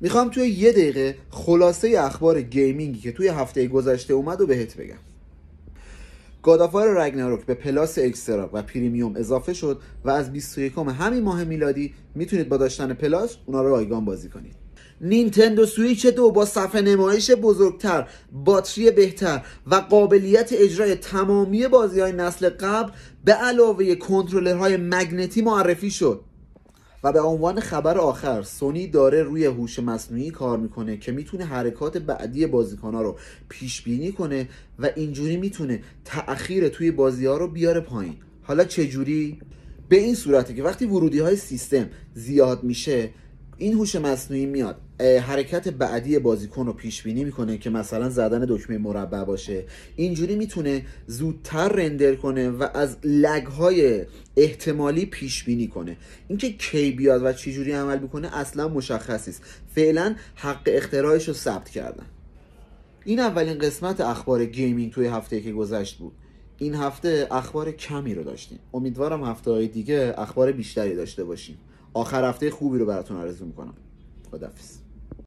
میخوام توی 1 دقیقه خلاصه اخبار گیمینگی که توی هفته گذشته اومد و بهت بگم. گادافار رگناروک به پلاس اکسترا و پریمیوم اضافه شد و از 21 همین ماه میلادی میتونید با داشتن پلاس اونا رو رایگان بازی کنید. نینتندو سویچ 2 با صفحه نمایش بزرگتر، باتری بهتر و قابلیت اجرای تمامی بازی‌های نسل قبل به علاوه کنترلرهای مگنتی معرفی شد. و به عنوان خبر آخر، سونی داره روی هوش مصنوعی کار میکنه که میتونه حرکات بعدی بازیکن‌ها رو پیش بینی کنه و اینجوری میتونه تأخیر توی بازی‌ها رو بیاره پایین. حالا چجوری؟ به این صورتی که وقتی ورودی‌های سیستم زیاد میشه، این هوش مصنوعی میاد حرکت بعدی بازیکن رو پیش بینی میکنه که مثلا زدن دکمه مربع باشه. اینجوری میتونه زودتر رندر کنه و از لگ های احتمالی پیش بینی کنه. اینکه کی بیاد و چه جوری عمل میکنه اصلا مشخص نیست. فعلا حق اختراعش رو ثبت کردن. این اولین قسمت اخبار گیمینگ توی هفته که گذشت بود. این هفته اخبار کمی رو داشتیم. امیدوارم هفته‌های دیگه اخبار بیشتری داشته باشیم. آخر هفته خوبی رو براتون آرزو میکنم. خداحافظ.